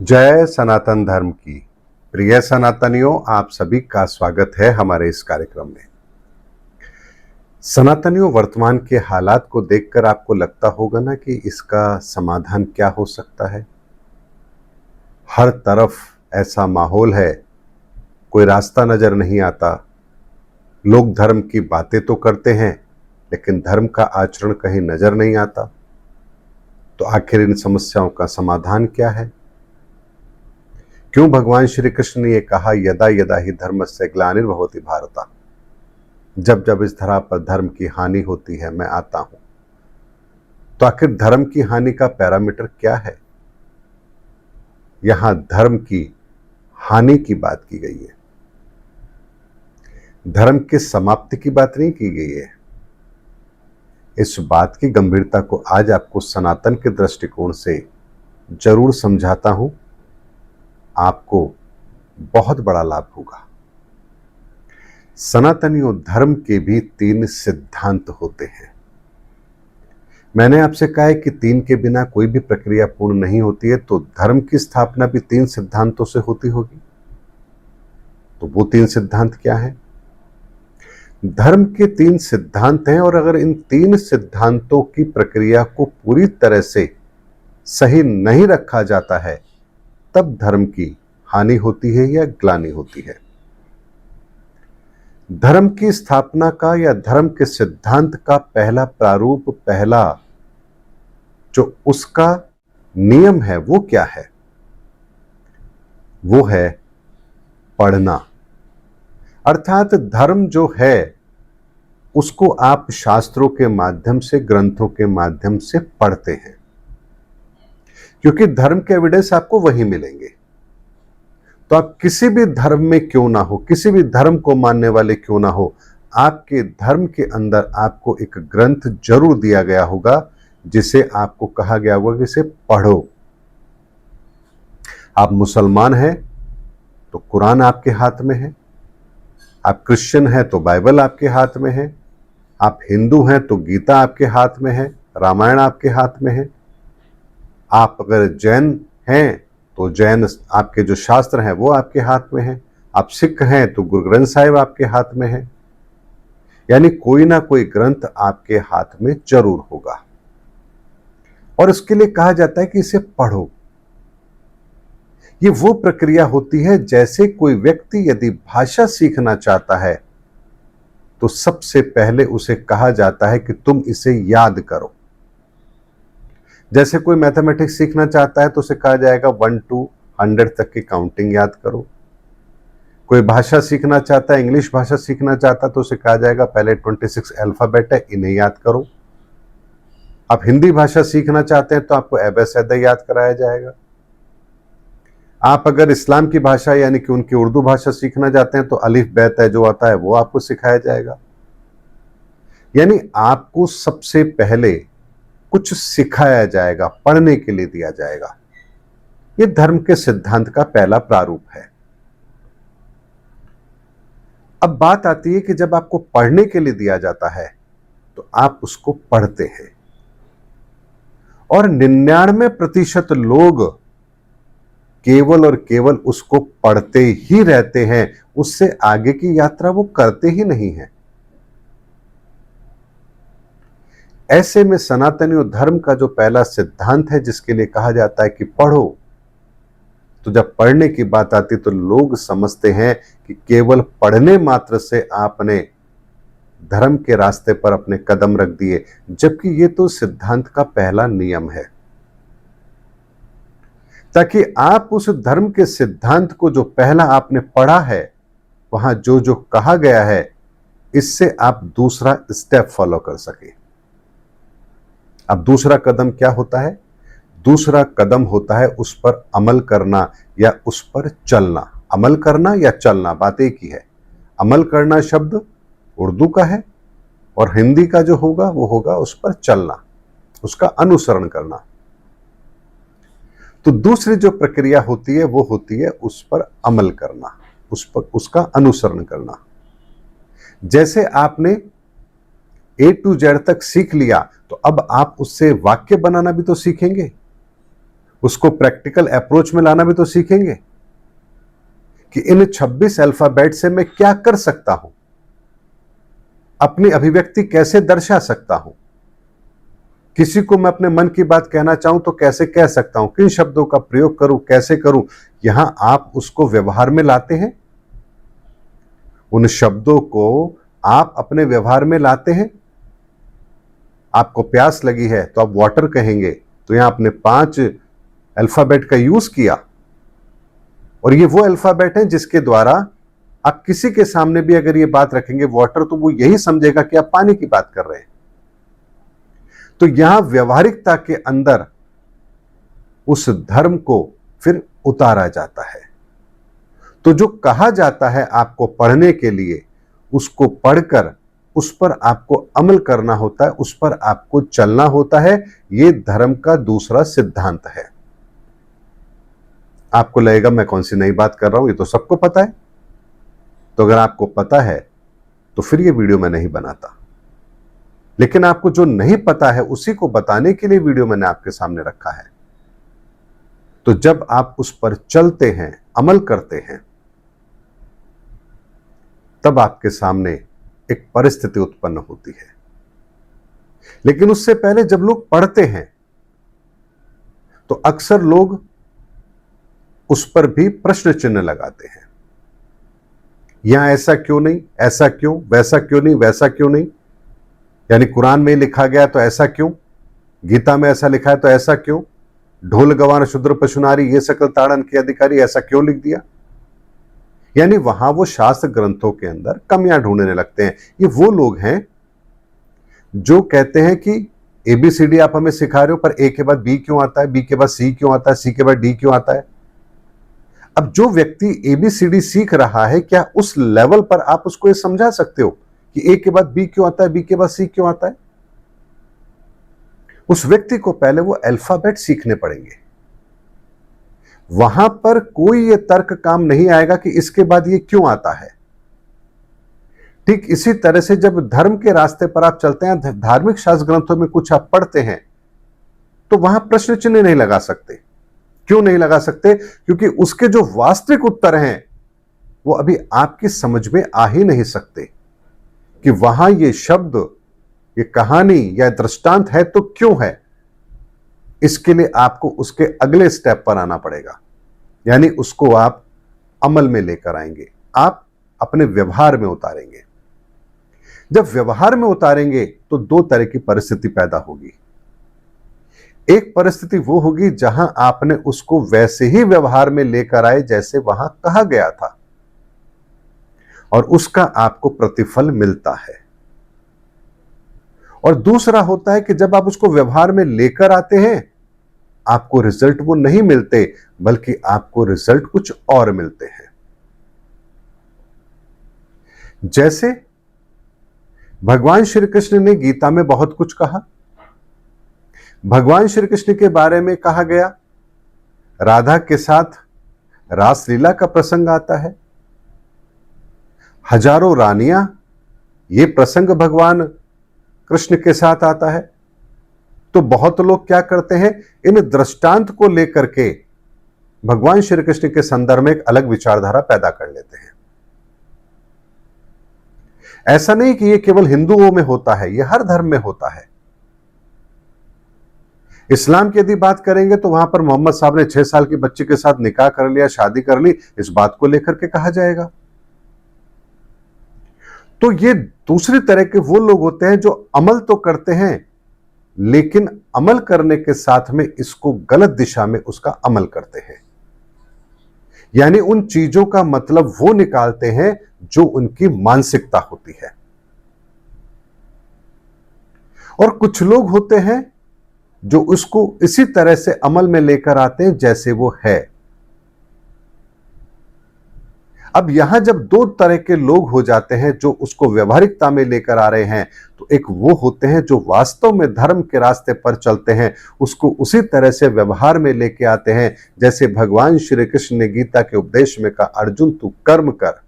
जय सनातन धर्म की। प्रिय सनातनियों, आप सभी का स्वागत है हमारे इस कार्यक्रम में। सनातनियों, वर्तमान के हालात को देखकर आपको लगता होगा ना कि इसका समाधान क्या हो सकता है। हर तरफ ऐसा माहौल है, कोई रास्ता नजर नहीं आता। लोग धर्म की बातें तो करते हैं, लेकिन धर्म का आचरण कहीं नजर नहीं आता। तो आखिर इन समस्याओं का समाधान क्या है? क्यों भगवान श्री कृष्ण ने ये कहा, यदा यदा ही धर्मस्य ग्लानिर्भवति भारत, जब जब इस धरा पर धर्म की हानि होती है मैं आता हूं। तो आखिर धर्म की हानि का पैरामीटर क्या है? यहां धर्म की हानि की बात की गई है, धर्म की समाप्ति की बात नहीं की गई है। इस बात की गंभीरता को आज आपको सनातन के दृष्टिकोण से जरूर समझाता हूं, आपको बहुत बड़ा लाभ होगा। सनातनियों, धर्म के भी 3 सिद्धांत होते हैं। मैंने आपसे कहा है कि 3 के बिना कोई भी प्रक्रिया पूर्ण नहीं होती है, तो धर्म की स्थापना भी 3 सिद्धांतों से होती होगी। तो वो 3 सिद्धांत क्या है? धर्म के 3 सिद्धांत हैं, और अगर इन 3 सिद्धांतों की प्रक्रिया को पूरी तरह से सही नहीं रखा जाता है, तब धर्म की हानि होती है या ग्लानि होती है। धर्म की स्थापना का या धर्म के सिद्धांत का पहला प्रारूप, पहला जो उसका नियम है, वो क्या है? वो है पढ़ना। अर्थात धर्म जो है उसको आप शास्त्रों के माध्यम से, ग्रंथों के माध्यम से पढ़ते हैं, क्योंकि धर्म के एविडेंस आपको वहीं मिलेंगे। तो आप किसी भी धर्म में क्यों ना हो, किसी भी धर्म को मानने वाले क्यों ना हो, आपके धर्म के अंदर आपको एक ग्रंथ जरूर दिया गया होगा, जिसे आपको कहा गया होगा कि इसे पढ़ो। आप मुसलमान हैं तो कुरान आपके हाथ में है, आप क्रिश्चियन हैं तो बाइबल आपके हाथ में है, आप हिंदू हैं तो गीता आपके हाथ में है, रामायण आपके हाथ में है, आप अगर जैन हैं तो जैन आपके जो शास्त्र हैं वो आपके हाथ में है, आप सिख हैं तो गुरु ग्रंथ साहिब आपके हाथ में है। यानी कोई ना कोई ग्रंथ आपके हाथ में जरूर होगा, और इसके लिए कहा जाता है कि इसे पढ़ो। ये वो प्रक्रिया होती है जैसे कोई व्यक्ति यदि भाषा सीखना चाहता है तो सबसे पहले उसे कहा जाता है कि तुम इसे याद करो। जैसे कोई मैथमेटिक्स सीखना चाहता है तो उसे कहा जाएगा 1 to 100 तक की काउंटिंग याद करो। कोई भाषा सीखना चाहता है, इंग्लिश भाषा सीखना चाहता है, तो उसे कहा जाएगा पहले 26 अल्फाबेट है, इन्हें याद करो। आप हिंदी भाषा सीखना चाहते हैं तो आपको एबेसेदा याद कराया जाएगा। आप अगर इस्लाम की भाषा यानी कि उनकी उर्दू भाषा सीखना चाहते हैं तो अलिफ बे तय जो आता है वो आपको सिखाया जाएगा। यानी आपको सबसे पहले कुछ सिखाया जाएगा, पढ़ने के लिए दिया जाएगा। यह धर्म के सिद्धांत का पहला प्रारूप है। अब बात आती है कि जब आपको पढ़ने के लिए दिया जाता है तो आप उसको पढ़ते हैं, और 99% लोग केवल और केवल उसको पढ़ते ही रहते हैं, उससे आगे की यात्रा वो करते ही नहीं है। ऐसे में सनातनी धर्म का जो पहला सिद्धांत है, जिसके लिए कहा जाता है कि पढ़ो, तो जब पढ़ने की बात आती तो लोग समझते हैं कि केवल पढ़ने मात्र से आपने धर्म के रास्ते पर अपने कदम रख दिए, जबकि ये तो सिद्धांत का पहला नियम है। ताकि आप उस धर्म के सिद्धांत को जो पहला आपने पढ़ा है, वहां जो जो कहा गया है, इससे आप दूसरा स्टेप फॉलो कर सके। अब दूसरा कदम क्या होता है? दूसरा कदम होता है उस पर अमल करना या उस पर चलना। अमल करना या चलना बात एक ही है। अमल करना शब्द उर्दू का है, और हिंदी का जो होगा वो होगा उस पर चलना, उसका अनुसरण करना। तो दूसरी जो प्रक्रिया होती है वो होती है उस पर अमल करना, उस पर उसका अनुसरण करना। जैसे आपने A to Z तक सीख लिया, तो अब आप उससे वाक्य बनाना भी तो सीखेंगे, उसको प्रैक्टिकल अप्रोच में लाना भी तो सीखेंगे कि इन 26 अल्फाबेट से मैं क्या कर सकता हूं, अपनी अभिव्यक्ति कैसे दर्शा सकता हूं, किसी को मैं अपने मन की बात कहना चाहूं तो कैसे कह सकता हूं, किन शब्दों का प्रयोग करूं, कैसे करूं। यहां आप उसको व्यवहार में लाते हैं, उन शब्दों को आप अपने व्यवहार में लाते हैं। आपको प्यास लगी है तो आप वाटर कहेंगे, तो यहां आपने 5 अल्फाबेट का यूज किया, और ये वो अल्फाबेट हैं जिसके द्वारा आप किसी के सामने भी अगर ये बात रखेंगे वाटर, तो वो यही समझेगा कि आप पानी की बात कर रहे हैं। तो यहां व्यवहारिकता के अंदर उस धर्म को फिर उतारा जाता है। तो जो कहा जाता है आपको पढ़ने के लिए, उसको पढ़कर उस पर आपको अमल करना होता है, उस पर आपको चलना होता है। यह धर्म का दूसरा सिद्धांत है। आपको लगेगा मैं कौन सी नई बात कर रहा हूं, ये तो सबको पता है। तो अगर आपको पता है तो फिर ये वीडियो मैं नहीं बनाता, लेकिन आपको जो नहीं पता है उसी को बताने के लिए वीडियो मैंने आपके सामने रखा है। तो जब आप उस पर चलते हैं, अमल करते हैं, तब आपके सामने एक परिस्थिति उत्पन्न होती है। लेकिन उससे पहले जब लोग पढ़ते हैं तो अक्सर लोग उस पर भी प्रश्न चिन्ह लगाते हैं। यहां ऐसा क्यों नहीं, ऐसा क्यों, वैसा क्यों नहीं, वैसा क्यों नहीं। यानी कुरान में लिखा गया तो ऐसा क्यों, गीता में ऐसा लिखा है तो ऐसा क्यों, ढोल गवार शूद्र पशुनारी ये सकल ताड़न के अधिकारी ऐसा क्यों लिख दिया। यानी वहां वो शास्त्र ग्रंथों के अंदर कमियां ढूंढने लगते हैं। ये वो लोग हैं जो कहते हैं कि एबीसीडी आप हमें सिखा रहे हो, पर ए के बाद बी क्यों आता है, बी के बाद सी क्यों आता है, सी के बाद डी क्यों आता है। अब जो व्यक्ति एबीसीडी सीख रहा है, क्या उस लेवल पर आप उसको ये समझा सकते हो कि ए के बाद बी क्यों आता है, बी के बाद सी क्यों आता है। उस व्यक्ति को पहले वो अल्फाबेट सीखने पड़ेंगे। वहां पर कोई ये तर्क काम नहीं आएगा कि इसके बाद ये क्यों आता है। ठीक इसी तरह से जब धर्म के रास्ते पर आप चलते हैं, धार्मिक शास्त्र ग्रंथों में कुछ आप पढ़ते हैं, तो वहां प्रश्न चिन्ह नहीं लगा सकते। क्यों नहीं लगा सकते? क्योंकि उसके जो वास्तविक उत्तर हैं वो अभी आपकी समझ में आ ही नहीं सकते कि वहां ये शब्द, ये कहानी या दृष्टांत है तो क्यों है। इसके लिए आपको उसके अगले स्टेप पर आना पड़ेगा, यानी उसको आप अमल में लेकर आएंगे, आप अपने व्यवहार में उतारेंगे। जब व्यवहार में उतारेंगे तो 2 तरह की परिस्थिति पैदा होगी। एक परिस्थिति वो होगी जहां आपने उसको वैसे ही व्यवहार में लेकर आए जैसे वहां कहा गया था, और उसका आपको प्रतिफल मिलता है। और दूसरा होता है कि जब आप उसको व्यवहार में लेकर आते हैं, आपको रिजल्ट वो नहीं मिलते, बल्कि आपको रिजल्ट कुछ और मिलते हैं। जैसे भगवान श्री कृष्ण ने गीता में बहुत कुछ कहा। भगवान श्री कृष्ण के बारे में कहा गया, राधा के साथ रासलीला का प्रसंग आता है, हजारों रानियां, ये प्रसंग भगवान कृष्ण के साथ आता है। तो बहुत लोग क्या करते हैं, इन दृष्टांत को लेकर के भगवान श्री कृष्ण के संदर्भ में एक अलग विचारधारा पैदा कर लेते हैं। ऐसा नहीं कि ये केवल हिंदुओं में होता है, ये हर धर्म में होता है। इस्लाम की यदि बात करेंगे तो वहां पर मोहम्मद साहब ने 6 साल की बच्ची के साथ निकाह कर लिया, शादी कर ली, इस बात को लेकर के कहा जाएगा। तो ये दूसरी तरह के वो लोग होते हैं जो अमल तो करते हैं, लेकिन अमल करने के साथ में इसको गलत दिशा में उसका अमल करते हैं। यानी उन चीजों का मतलब वो निकालते हैं जो उनकी मानसिकता होती है। और कुछ लोग होते हैं जो उसको इसी तरह से अमल में लेकर आते हैं जैसे वो है। अब यहां जब 2 तरह के लोग हो जाते हैं जो उसको व्यवहारिकता में लेकर आ रहे हैं, तो एक वो होते हैं जो वास्तव में धर्म के रास्ते पर चलते हैं, उसको उसी तरह से व्यवहार में लेके आते हैं जैसे भगवान श्री कृष्ण ने गीता के उपदेश में कहा, अर्जुन तू कर्म कर,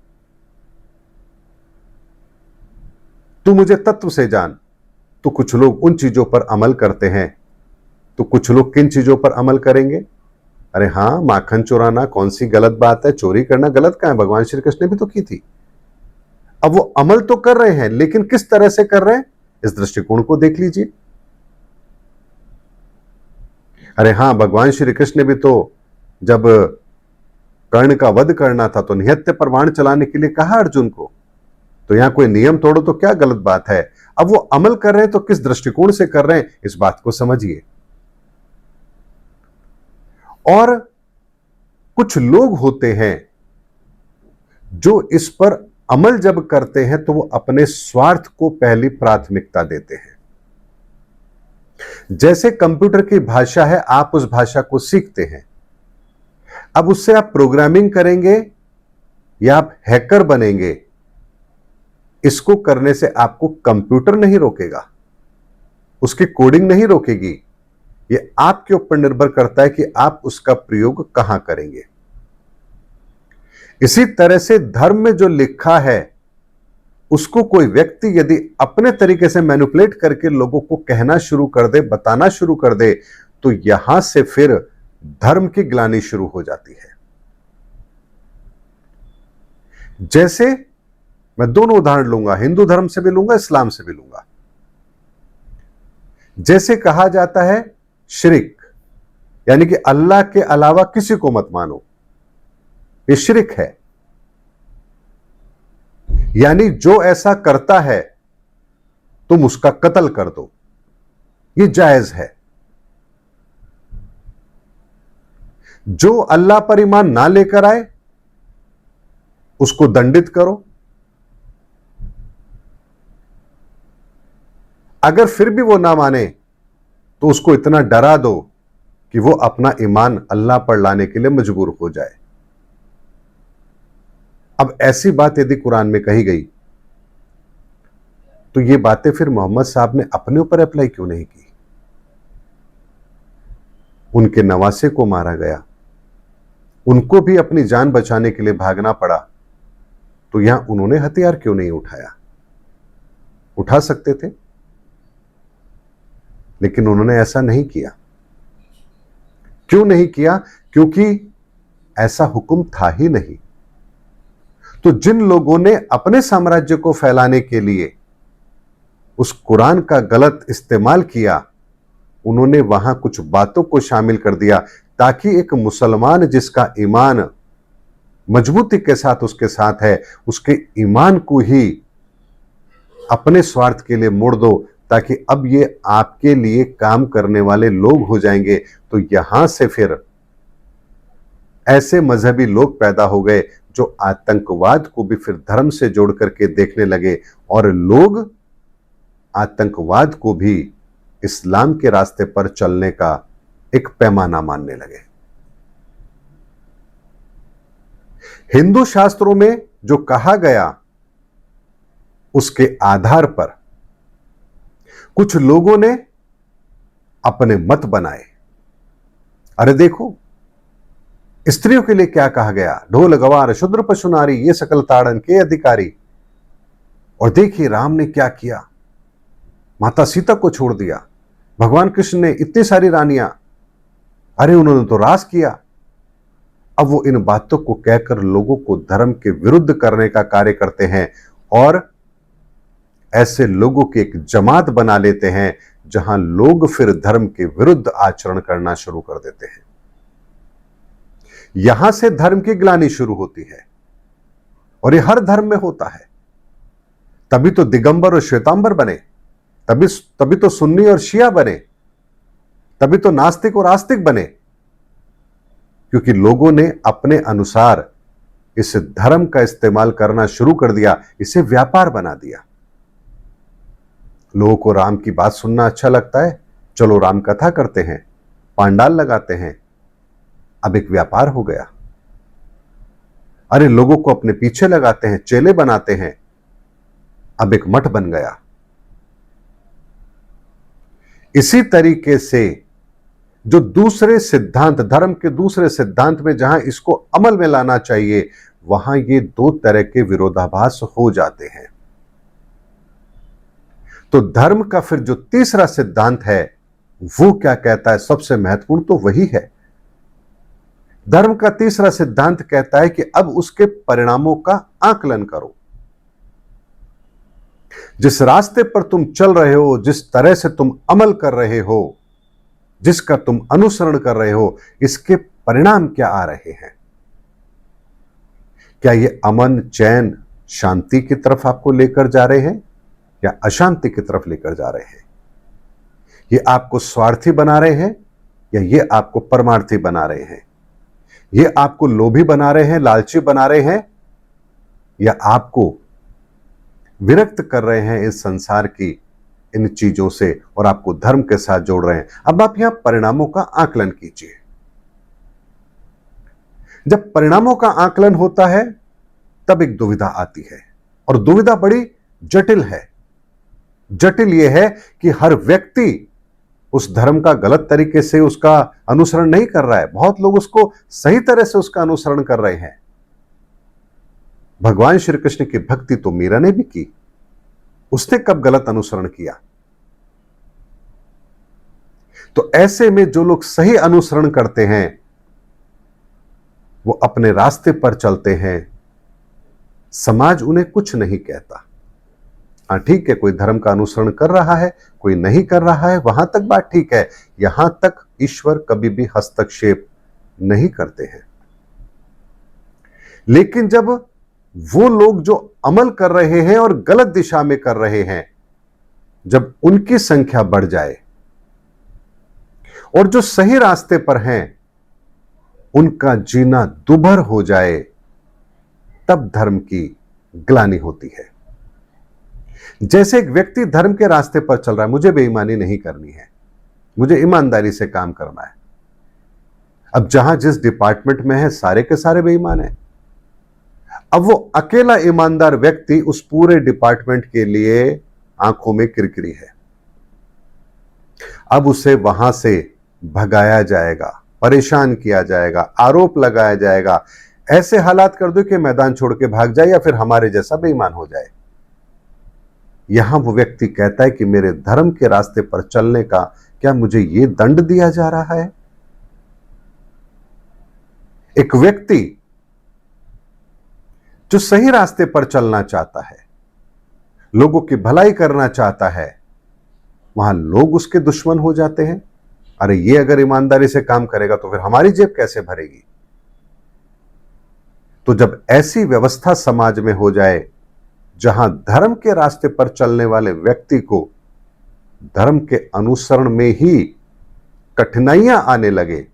तू मुझे तत्व से जान। तो कुछ लोग उन चीजों पर अमल करते हैं। तो कुछ लोग किन चीजों पर अमल करेंगे? अरे हाँ, माखन चुराना कौन सी गलत बात है? चोरी करना गलत कहाँ है? भगवान श्री कृष्ण ने भी तो की थी। अब वो अमल तो कर रहे हैं, लेकिन किस तरह से कर रहे हैं, इस दृष्टिकोण को देख लीजिए। अरे हाँ, भगवान श्री कृष्ण ने भी तो जब कर्ण का वध करना था तो निहत्थे पर बाण चलाने के लिए कहा अर्जुन को। तो यहां कोई नियम तोड़ो तो क्या गलत बात है? अब वो अमल कर रहे हैं तो किस दृष्टिकोण से कर रहे हैं, इस बात को समझिए। और कुछ लोग होते हैं जो इस पर अमल जब करते हैं तो वो अपने स्वार्थ को पहली प्राथमिकता देते हैं। जैसे कंप्यूटर की भाषा है, आप उस भाषा को सीखते हैं, अब उससे आप प्रोग्रामिंग करेंगे या आप हैकर बनेंगे, इसको करने से आपको कंप्यूटर नहीं रोकेगा, उसकी कोडिंग नहीं रोकेगी। ये आपके ऊपर निर्भर करता है कि आप उसका प्रयोग कहां करेंगे। इसी तरह से धर्म में जो लिखा है उसको कोई व्यक्ति यदि अपने तरीके से मैनिपुलेट करके लोगों को कहना शुरू कर दे, बताना शुरू कर दे, तो यहां से फिर धर्म की ग्लानि शुरू हो जाती है। जैसे मैं दोनों उदाहरण लूंगा, हिंदू धर्म से भी लूंगा, इस्लाम से भी लूंगा। जैसे कहा जाता है शिरिक, यानी कि अल्लाह के अलावा किसी को मत मानो, ये शिरिक है। यानी जो ऐसा करता है तुम उसका कत्ल कर दो, ये जायज है। जो अल्लाह पर ईमान ना लेकर आए उसको दंडित करो, अगर फिर भी वो ना माने तो उसको इतना डरा दो कि वो अपना ईमान अल्लाह पर लाने के लिए मजबूर हो जाए। अब ऐसी बात यदि कुरान में कही गई तो ये बातें फिर मोहम्मद साहब ने अपने ऊपर अप्लाई क्यों नहीं की? उनके नवासे को मारा गया, उनको भी अपनी जान बचाने के लिए भागना पड़ा, तो यहां उन्होंने हथियार क्यों नहीं उठाया? उठा सकते थे, लेकिन उन्होंने ऐसा नहीं किया। क्यों नहीं किया? क्योंकि ऐसा हुक्म था ही नहीं। तो जिन लोगों ने अपने साम्राज्य को फैलाने के लिए उस कुरान का गलत इस्तेमाल किया, उन्होंने वहां कुछ बातों को शामिल कर दिया ताकि एक मुसलमान जिसका ईमान मजबूती के साथ उसके साथ है, उसके ईमान को ही अपने स्वार्थ के लिए मोड़ दो, ताकि अब ये आपके लिए काम करने वाले लोग हो जाएंगे। तो यहां से फिर ऐसे मजहबी लोग पैदा हो गए जो आतंकवाद को भी फिर धर्म से जोड़ करके देखने लगे, और लोग आतंकवाद को भी इस्लाम के रास्ते पर चलने का एक पैमाना मानने लगे। हिंदू शास्त्रों में जो कहा गया उसके आधार पर कुछ लोगों ने अपने मत बनाए। अरे देखो, स्त्रियों के लिए क्या कहा गया, ढोल गवार शूद्र पशु नारी ये सकल ताड़न के अधिकारी। और देखिए राम ने क्या किया, माता सीता को छोड़ दिया। भगवान कृष्ण ने इतनी सारी रानियां, अरे उन्होंने तो रास किया। अब वो इन बातों को कहकर लोगों को धर्म के विरुद्ध करने का कार्य करते हैं, और ऐसे लोगों की एक जमात बना लेते हैं जहां लोग फिर धर्म के विरुद्ध आचरण करना शुरू कर देते हैं। यहां से धर्म की ग्लानि शुरू होती है, और ये हर धर्म में होता है। तभी तो दिगंबर और श्वेतांबर बने, तभी तो सुन्नी और शिया बने, तभी तो नास्तिक और आस्तिक बने, क्योंकि लोगों ने अपने अनुसार इस धर्म का इस्तेमाल करना शुरू कर दिया, इसे व्यापार बना दिया। लोगों को राम की बात सुनना अच्छा लगता है, चलो राम कथा करते हैं, पांडाल लगाते हैं, अब एक व्यापार हो गया। अरे लोगों को अपने पीछे लगाते हैं, चेले बनाते हैं, अब एक मठ बन गया। इसी तरीके से जो दूसरे सिद्धांत, धर्म के दूसरे सिद्धांत में जहां इसको अमल में लाना चाहिए, वहां ये दो तरह के विरोधाभास हो जाते हैं। तो धर्म का फिर जो तीसरा सिद्धांत है वो क्या कहता है? सबसे महत्वपूर्ण तो वही है धर्म का तीसरा सिद्धांत कहता है कि अब उसके परिणामों का आकलन करो। जिस रास्ते पर तुम चल रहे हो, जिस तरह से तुम अमल कर रहे हो, जिसका तुम अनुसरण कर रहे हो, इसके परिणाम क्या आ रहे हैं? क्या ये अमन, चैन, शांति की तरफ आपको लेकर जा रहे हैं या अशांति की तरफ लेकर जा रहे हैं? ये आपको स्वार्थी बना रहे हैं या ये आपको परमार्थी बना रहे हैं? ये आपको लोभी बना रहे हैं, लालची बना रहे हैं, या आपको विरक्त कर रहे हैं इस संसार की इन चीजों से और आपको धर्म के साथ जोड़ रहे हैं? अब आप यहां परिणामों का आकलन कीजिए। जब परिणामों का आकलन होता है तब एक दुविधा आती है, और दुविधा बड़ी जटिल है। जटिल यह है कि हर व्यक्ति उस धर्म का गलत तरीके से उसका अनुसरण नहीं कर रहा है, बहुत लोग उसको सही तरह से उसका अनुसरण कर रहे हैं। भगवान श्री कृष्ण की भक्ति तो मीरा ने भी की, उसने कब गलत अनुसरण किया? तो ऐसे में जो लोग सही अनुसरण करते हैं वो अपने रास्ते पर चलते हैं, समाज उन्हें कुछ नहीं कहता। हाँ ठीक है, कोई धर्म का अनुसरण कर रहा है, कोई नहीं कर रहा है, वहां तक बात ठीक है। यहां तक ईश्वर कभी भी हस्तक्षेप नहीं करते हैं। लेकिन जब वो लोग जो अमल कर रहे हैं और गलत दिशा में कर रहे हैं, जब उनकी संख्या बढ़ जाए और जो सही रास्ते पर हैं उनका जीना दुभर हो जाए, तब धर्म की ग्लानि होती है। जैसे एक व्यक्ति धर्म के रास्ते पर चल रहा है, मुझे बेईमानी नहीं करनी है, मुझे ईमानदारी से काम करना है। अब जहां जिस डिपार्टमेंट में है सारे के सारे बेईमान हैं। अब वो अकेला ईमानदार व्यक्ति उस पूरे डिपार्टमेंट के लिए आंखों में किरकिरी है। अब उसे वहां से भगाया जाएगा, परेशान किया जाएगा, आरोप लगाया जाएगा, ऐसे हालात कर दो कि मैदान छोड़ के भाग जाए या फिर हमारे जैसा बेईमान हो जाए। यहां वो व्यक्ति कहता है कि मेरे धर्म के रास्ते पर चलने का क्या मुझे यह दंड दिया जा रहा है? एक व्यक्ति जो सही रास्ते पर चलना चाहता है, लोगों की भलाई करना चाहता है, वहां लोग उसके दुश्मन हो जाते हैं। अरे ये अगर ईमानदारी से काम करेगा तो फिर हमारी जेब कैसे भरेगी? तो जब ऐसी व्यवस्था समाज में हो जाए जहां धर्म के रास्ते पर चलने वाले व्यक्ति को धर्म के अनुसरण में ही कठिनाइयां आने लगे,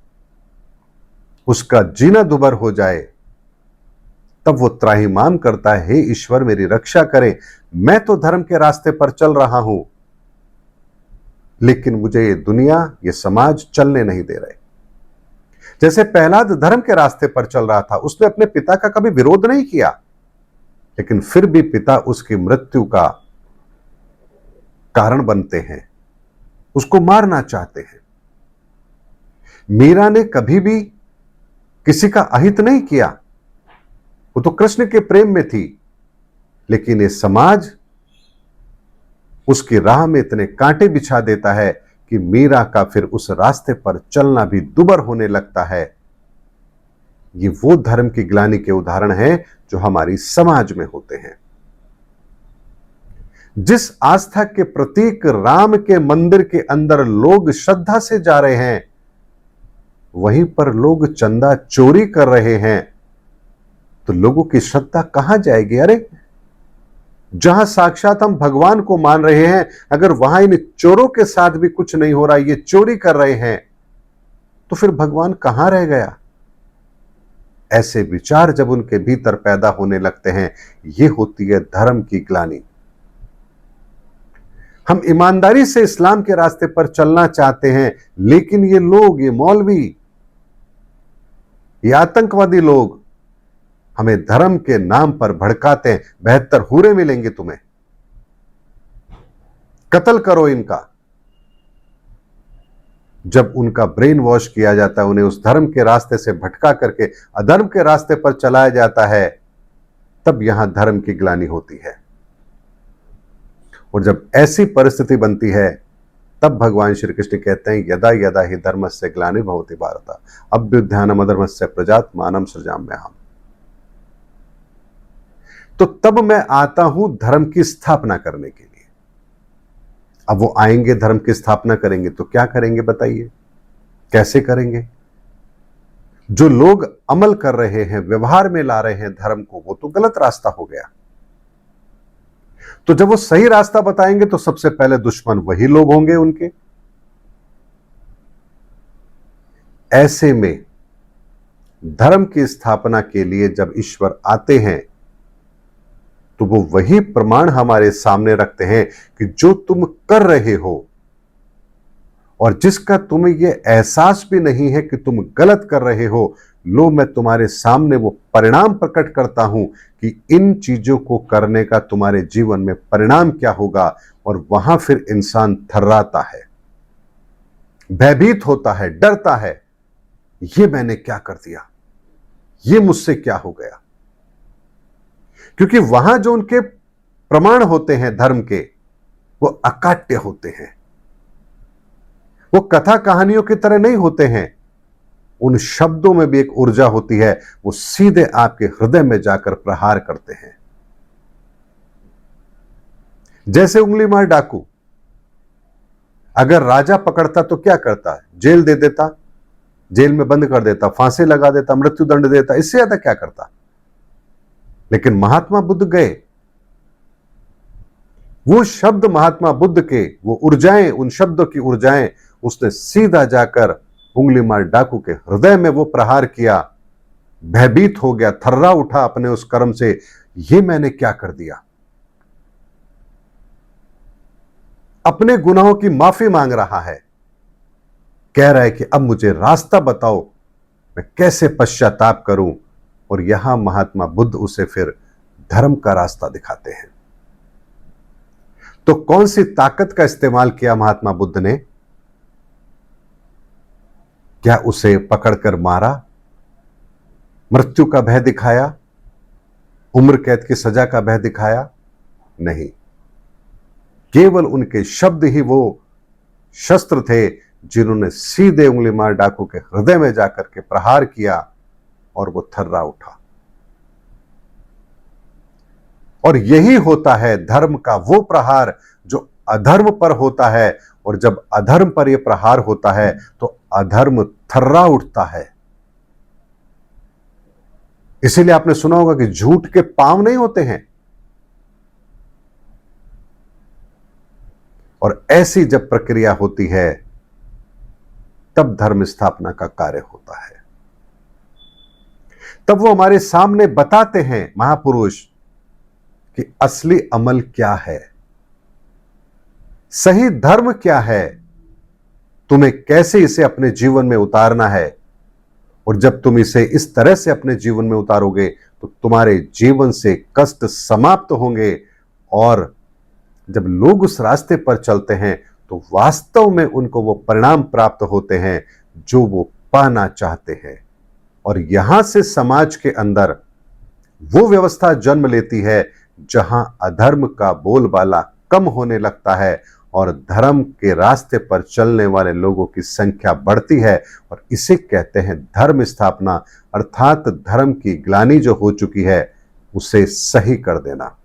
उसका जीना दुभर हो जाए, तब वो त्राहिमाम करता है, हे ईश्वर मेरी रक्षा करें, मैं तो धर्म के रास्ते पर चल रहा हूं लेकिन मुझे ये दुनिया, ये समाज चलने नहीं दे रहे। जैसे प्रहलाद धर्म के रास्ते पर चल रहा था, उसने अपने पिता का कभी विरोध नहीं किया, लेकिन फिर भी पिता उसकी मृत्यु का कारण बनते हैं, उसको मारना चाहते हैं। मीरा ने कभी भी किसी का अहित नहीं किया, वो तो कृष्ण के प्रेम में थी, लेकिन ये समाज उसकी राह में इतने कांटे बिछा देता है कि मीरा का फिर उस रास्ते पर चलना भी दुभर होने लगता है। ये वो धर्म की ग्लानि के उदाहरण हैं जो हमारी समाज में होते हैं। जिस आस्था के प्रतीक राम के मंदिर के अंदर लोग श्रद्धा से जा रहे हैं, वहीं पर लोग चंदा चोरी कर रहे हैं, तो लोगों की श्रद्धा कहां जाएगी? अरे जहां साक्षात हम भगवान को मान रहे हैं, अगर वहां इन चोरों के साथ भी कुछ नहीं हो रहा, ये चोरी कर रहे हैं, तो फिर भगवान कहां रह गया? ऐसे विचार जब उनके भीतर पैदा होने लगते हैं, ये होती है धर्म की ग्लानि। हम ईमानदारी से इस्लाम के रास्ते पर चलना चाहते हैं, लेकिन ये लोग, ये मौलवी, ये आतंकवादी लोग हमें धर्म के नाम पर भड़काते हैं। 72 हूरे मिलेंगे तुम्हें, कत्ल करो इनका। जब उनका ब्रेन वॉश किया जाता है, उन्हें उस धर्म के रास्ते से भटका करके अधर्म के रास्ते पर चलाया जाता है, तब यहां धर्म की ग्लानि होती है। और जब ऐसी परिस्थिति बनती है, तब भगवान श्री कृष्ण कहते हैं यदा यदा ही धर्मस्य ग्लानिर्भवति भारत अभ्युत्थानम् अधर्मस्य प्रजात्मानं सृजाम्यहम्। तो तब मैं आता हूं धर्म की स्थापना करने के लिए। अब वो आएंगे, धर्म की स्थापना करेंगे, तो क्या करेंगे बताइए, कैसे करेंगे? जो लोग अमल कर रहे हैं, व्यवहार में ला रहे हैं धर्म को, वो तो गलत रास्ता हो गया। तो जब वो सही रास्ता बताएंगे तो सबसे पहले दुश्मन वही लोग होंगे उनके। ऐसे में धर्म की स्थापना के लिए जब ईश्वर आते हैं तो वो वही प्रमाण हमारे सामने रखते हैं कि जो तुम कर रहे हो और जिसका तुम्हें यह एहसास भी नहीं है कि तुम गलत कर रहे हो, लो मैं तुम्हारे सामने वो परिणाम प्रकट करता हूं कि इन चीजों को करने का तुम्हारे जीवन में परिणाम क्या होगा। और वहां फिर इंसान थर्राता है, भयभीत होता है, डरता है, ये मैंने क्या कर दिया, ये मुझसे क्या हो गया। क्योंकि वहां जो उनके प्रमाण होते हैं धर्म के, वो अकाट्य होते हैं, वो कथा कहानियों की तरह नहीं होते हैं। उन शब्दों में भी एक ऊर्जा होती है, वो सीधे आपके हृदय में जाकर प्रहार करते हैं। जैसे उंगली मार डाकू, अगर राजा पकड़ता तो क्या करता? जेल दे देता, जेल में बंद कर देता, फांसी लगा देता, मृत्यु दंड देता, इससे ज्यादा क्या करता। लेकिन महात्मा बुद्ध गए, वो शब्द महात्मा बुद्ध के, वो ऊर्जाएं, उन शब्दों की ऊर्जाएं उसने सीधा जाकर उंगली मार डाकू के हृदय में वो प्रहार किया। भयभीत हो गया, थर्रा उठा अपने उस कर्म से, ये मैंने क्या कर दिया। अपने गुनाहों की माफी मांग रहा है, कह रहा है कि अब मुझे रास्ता बताओ, मैं कैसे पश्चाताप करूं। और यहां महात्मा बुद्ध उसे फिर धर्म का रास्ता दिखाते हैं। तो कौन सी ताकत का इस्तेमाल किया महात्मा बुद्ध ने? क्या उसे पकड़कर मारा, मृत्यु का भय दिखाया, उम्र कैद की सजा का भय दिखाया? नहीं, केवल उनके शब्द ही वो शस्त्र थे जिन्होंने सीधे उंगली मार डाकू के हृदय में जाकर के प्रहार किया और वो थर्रा उठा। और यही होता है धर्म का वो प्रहार जो अधर्म पर होता है। और जब अधर्म पर यह प्रहार होता है तो अधर्म थर्रा उठता है। इसीलिए आपने सुना होगा कि झूठ के पांव नहीं होते हैं। और ऐसी जब प्रक्रिया होती है तब धर्म स्थापना का कार्य होता है। तब वो हमारे सामने बताते हैं महापुरुष कि असली अमल क्या है, सही धर्म क्या है, तुम्हें कैसे इसे अपने जीवन में उतारना है। और जब तुम इसे इस तरह से अपने जीवन में उतारोगे तो तुम्हारे जीवन से कष्ट समाप्त होंगे। और जब लोग उस रास्ते पर चलते हैं तो वास्तव में उनको वो परिणाम प्राप्त होते हैं जो वो पाना चाहते हैं। और यहां से समाज के अंदर वो व्यवस्था जन्म लेती है जहां अधर्म का बोलबाला कम होने लगता है और धर्म के रास्ते पर चलने वाले लोगों की संख्या बढ़ती है। और इसे कहते हैं धर्म स्थापना, अर्थात धर्म की ग्लानि जो हो चुकी है उसे सही कर देना।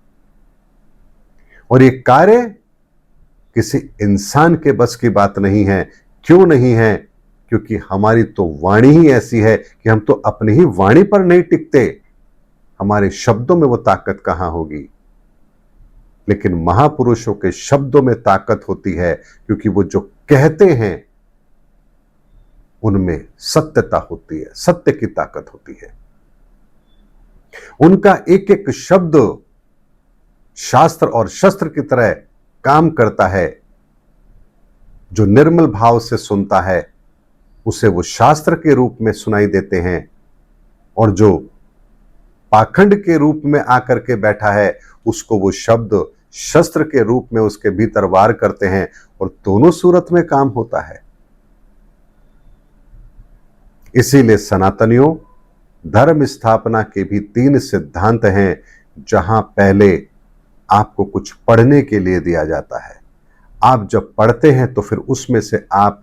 और ये कार्य किसी इंसान के बस की बात नहीं है। क्यों नहीं है? क्योंकि हमारी तो वाणी ही ऐसी है कि हम तो अपनी ही वाणी पर नहीं टिकते। हमारे शब्दों में वो ताकत कहां होगी। लेकिन महापुरुषों के शब्दों में ताकत होती है क्योंकि वो जो कहते हैं उनमें सत्यता होती है, सत्य की ताकत होती है। उनका एक एक शब्द शास्त्र और शस्त्र की तरह काम करता है। जो निर्मल भाव से सुनता है उसे वो शास्त्र के रूप में सुनाई देते हैं, और जो पाखंड के रूप में आकर के बैठा है उसको वो शब्द शस्त्र के रूप में उसके भीतर वार करते हैं, और दोनों सूरत में काम होता है। इसीलिए सनातनियों, धर्म स्थापना के भी 3 सिद्धांत हैं। जहां पहले आपको कुछ पढ़ने के लिए दिया जाता है, आप जब पढ़ते हैं तो फिर उसमें से आप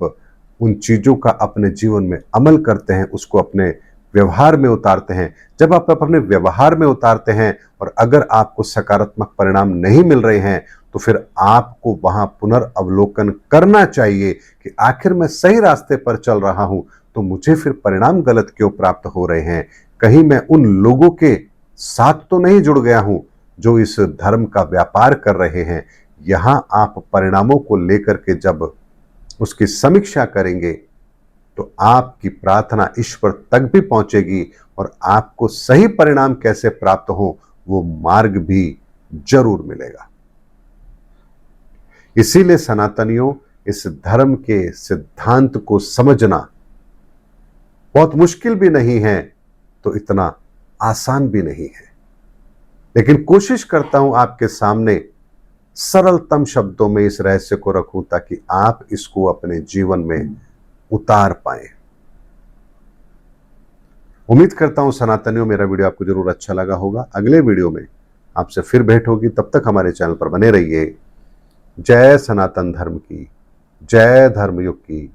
उन चीजों का अपने जीवन में अमल करते हैं, उसको अपने व्यवहार में उतारते हैं। जब आप अपने व्यवहार में उतारते हैं और अगर आपको सकारात्मक परिणाम नहीं मिल रहे हैं तो फिर आपको वहां पुनर्अवलोकन करना चाहिए कि आखिर मैं सही रास्ते पर चल रहा हूं तो मुझे फिर परिणाम गलत क्यों प्राप्त हो रहे हैं। कहीं मैं उन लोगों के साथ तो नहीं जुड़ गया हूं जो इस धर्म का व्यापार कर रहे हैं। यहां आप परिणामों को लेकर के जब उसकी समीक्षा करेंगे तो आपकी प्रार्थना ईश्वर तक भी पहुंचेगी और आपको सही परिणाम कैसे प्राप्त हो वो मार्ग भी जरूर मिलेगा। इसीलिए सनातनियों, इस धर्म के सिद्धांत को समझना बहुत मुश्किल भी नहीं है तो इतना आसान भी नहीं है, लेकिन कोशिश करता हूं आपके सामने सरलतम शब्दों में इस रहस्य को रखूं ताकि आप इसको अपने जीवन में उतार पाए। उम्मीद करता हूं सनातनियों मेरा वीडियो आपको जरूर अच्छा लगा होगा। अगले वीडियो में आपसे फिर भेंट होगी, तब तक हमारे चैनल पर बने रहिए। जय सनातन धर्म की, जय धर्मयुग की,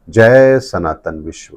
जय सनातन विश्व।